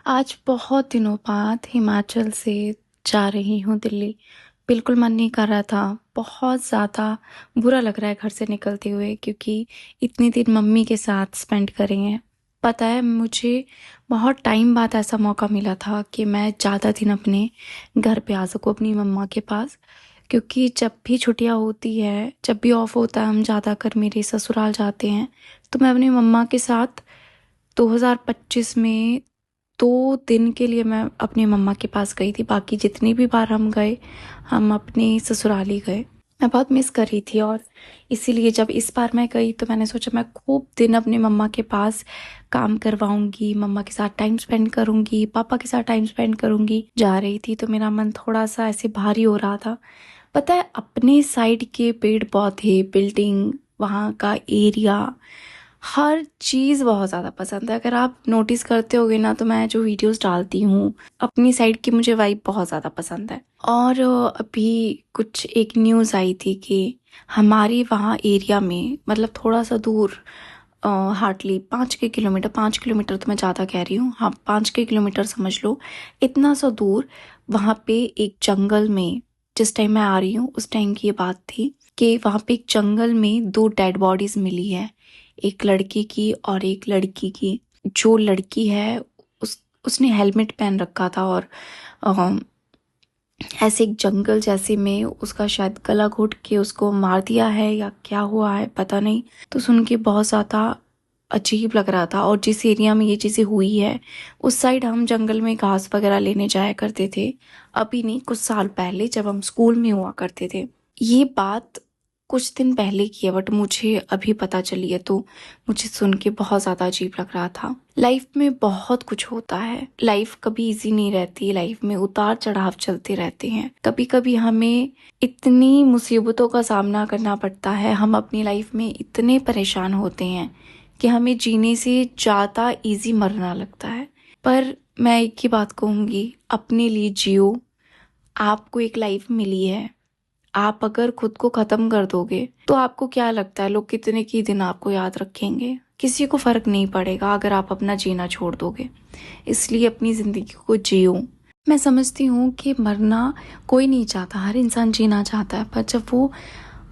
आज बहुत दिनों बाद हिमाचल से जा रही हूँ दिल्ली। बिल्कुल मन नहीं कर रहा था। बहुत ज़्यादा बुरा लग रहा है घर से निकलते हुए, क्योंकि इतने दिन मम्मी के साथ स्पेंड करे हैं। पता है, मुझे बहुत टाइम बाद ऐसा मौका मिला था कि मैं ज़्यादा दिन अपने घर पे आ सकूँ, अपनी मम्मा के पास। क्योंकि जब भी छुट्टियाँ होती है, जब भी ऑफ होता है, हम ज़्यादातर मेरे ससुराल जाते हैं। तो मैं अपनी मम्मा के साथ 2025 में 2 दिन के लिए मैं अपनी मम्मा के पास गई थी। बाकी जितनी भी बार हम गए, हम अपने ससुराल ही गए। मैं बहुत मिस कर रही थी, और इसीलिए जब इस बार मैं गई तो मैंने सोचा मैं खूब दिन अपने मम्मा के पास काम करवाऊंगी, मम्मा के साथ टाइम स्पेंड करूंगी, पापा के साथ टाइम स्पेंड करूंगी। जा रही थी तो मेरा मन थोड़ा सा ऐसे भारी हो रहा था। पता है, अपने साइड के पेड़ पौधे, बिल्डिंग, वहाँ का एरिया, हर चीज़ बहुत ज़्यादा पसंद है। अगर आप नोटिस करते होगे ना, तो मैं जो वीडियोस डालती हूँ अपनी साइड की, मुझे वाइब बहुत ज़्यादा पसंद है। और अभी कुछ एक न्यूज़ आई थी कि हमारी वहाँ एरिया में, मतलब थोड़ा सा दूर, हार्डली 5 के किलोमीटर, 5 किलोमीटर तो मैं ज़्यादा कह रही हूँ, हाँ 5 के किलोमीटर समझ लो, इतना सा दूर, वहाँ पे एक जंगल में, जिस टाइम मैं आ रही हूँ उस टाइम की ये बात थी कि वहाँ पे एक जंगल में 2 डेड बॉडीज मिली है, एक लड़के की और एक लड़की की। जो लड़की है, उसने हेलमेट पहन रखा था, और अ, ऐसे एक जंगल जैसे में उसका शायद गला घोट के उसको मार दिया है, या क्या हुआ है पता नहीं। तो सुन के बहुत ज़्यादा अजीब लग रहा था। और जिस एरिया में ये चीज़ें हुई है, उस साइड हम जंगल में घास वगैरह लेने जाया करते थे। अभी नहीं, कुछ साल पहले जब हम स्कूल में हुआ करते थे। ये बात कुछ दिन पहले की है, बट मुझे अभी पता चली है, तो मुझे सुन के बहुत ज़्यादा अजीब लग रहा था। लाइफ में बहुत कुछ होता है, लाइफ कभी इजी नहीं रहती, लाइफ में उतार चढ़ाव चलते रहते हैं। कभी कभी हमें इतनी मुसीबतों का सामना करना पड़ता है, हम अपनी लाइफ में इतने परेशान होते हैं कि हमें जीने से ज़्यादा इजी मरना लगता है। पर मैं एक ही बात कहूँगी, अपने लिए जियो। आपको एक लाइफ मिली है, आप अगर खुद को खत्म कर दोगे तो आपको क्या लगता है लोग कितने की दिन आपको याद रखेंगे? किसी को फर्क नहीं पड़ेगा अगर आप अपना जीना छोड़ दोगे। इसलिए अपनी जिंदगी को जियो। मैं समझती हूँ कि मरना कोई नहीं चाहता, हर इंसान जीना चाहता है, पर जब वो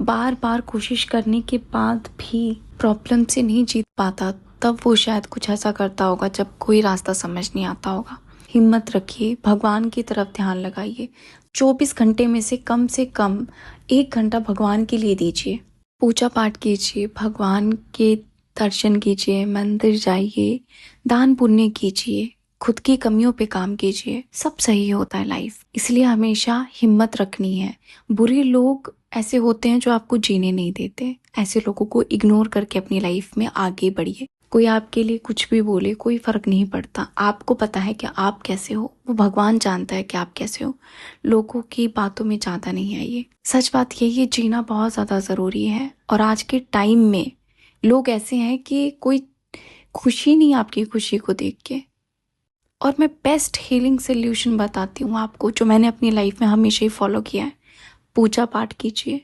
बार बार कोशिश करने के बाद भी प्रॉब्लम से नहीं जीत पाता, तब वो शायद कुछ ऐसा करता होगा जब कोई रास्ता समझ नहीं आता होगा। हिम्मत रखिए, भगवान की तरफ ध्यान लगाइए। 24 घंटे में से कम 1 घंटा भगवान के लिए दीजिए। पूजा पाठ कीजिए, भगवान के दर्शन कीजिए, मंदिर जाइए, दान पुण्य कीजिए, खुद की कमियों पे काम कीजिए। सब सही होता है लाइफ। इसलिए हमेशा हिम्मत रखनी है। बुरे लोग ऐसे होते हैं जो आपको जीने नहीं देते। ऐसे लोगों को इग्नोर करके अपनी लाइफ में आगे बढ़िए। कोई आपके लिए कुछ भी बोले, कोई फर्क नहीं पड़ता। आपको पता है कि आप कैसे हो, वो भगवान जानता है कि आप कैसे हो। लोगों की बातों में ज्यादा नहीं आइए। सच बात यही है, जीना बहुत ज्यादा जरूरी है। और आज के टाइम में लोग ऐसे हैं कि कोई खुशी नहीं आपकी खुशी को देख के। और मैं बेस्ट हीलिंग सोल्यूशन बताती हूँ आपको, जो मैंने अपनी लाइफ में हमेशा ही फॉलो किया है। पूजा पाठ कीजिए,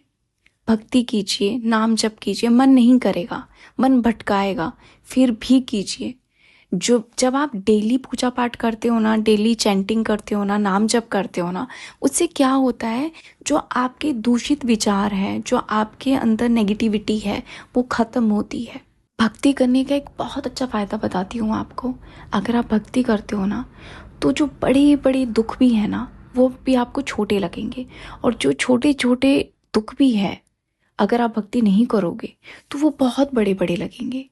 भक्ति कीजिए, नाम जप कीजिए। मन नहीं करेगा, मन भटकाएगा, फिर भी कीजिए। जो जब आप डेली पूजा पाठ करते हो ना, डेली चैंटिंग करते हो ना, नाम जप करते हो ना, उससे क्या होता है, जो आपके दूषित विचार है, जो आपके अंदर नेगेटिविटी है, वो खत्म होती है। भक्ति करने का एक बहुत अच्छा फायदा बताती हूँ आपको। अगर आप भक्ति करते हो ना, तो जो बड़े बड़े दुख भी है ना, वो भी आपको छोटे लगेंगे। और जो छोटे छोटे दुख भी है, अगर आप भक्ति नहीं करोगे तो वो बहुत बड़े बड़े लगेंगे।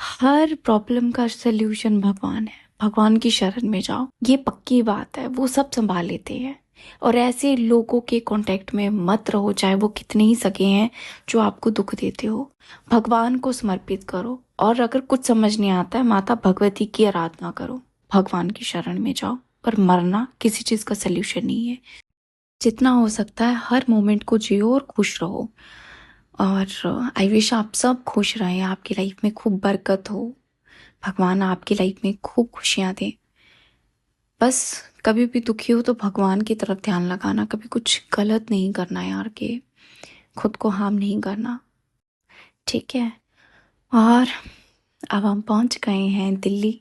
हर प्रॉब्लम का सल्यूशन भगवान है। भगवान की शरण में जाओ, ये पक्की बात है, वो सब संभाल लेते हैं। और ऐसे लोगों के कांटेक्ट में मत रहो, चाहे वो कितने ही सगे हैं, जो आपको दुख देते हो। भगवान को समर्पित करो। और अगर कुछ समझ नहीं आता है, माता भगवती की आराधना करो, भगवान की शरण में जाओ। पर मरना किसी चीज का सल्यूशन नहीं है। जितना हो सकता है हर मोमेंट को जियो और खुश रहो। और आई विश आप सब खुश रहें, आपकी लाइफ में खूब बरकत हो, भगवान आपकी लाइफ में खूब खुशियां दे। बस कभी भी दुखी हो तो भगवान की तरफ ध्यान लगाना, कभी कुछ गलत नहीं करना यार, के खुद को हार्म नहीं करना। ठीक है। और अब हम पहुंच गए हैं दिल्ली।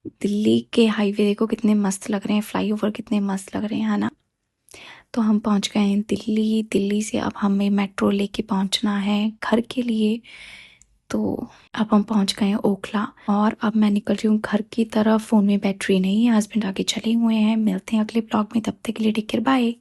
दिल्ली के हाईवे देखो कितने मस्त लग रहे हैं, फ्लाईओवर कितने मस्त लग रहे हैं, है ना। तो हम पहुंच गए हैं दिल्ली। दिल्ली से अब हमें मेट्रो लेके पहुंचना है घर के लिए। तो अब हम पहुंच गए हैं ओखला और अब मैं निकल रही हूँ घर की तरफ। फ़ोन में बैटरी नहीं है, हस्बैंड आगे चले हुए हैं। मिलते हैं अगले ब्लॉग में, तब तक के लिए टेक केयर, बाय।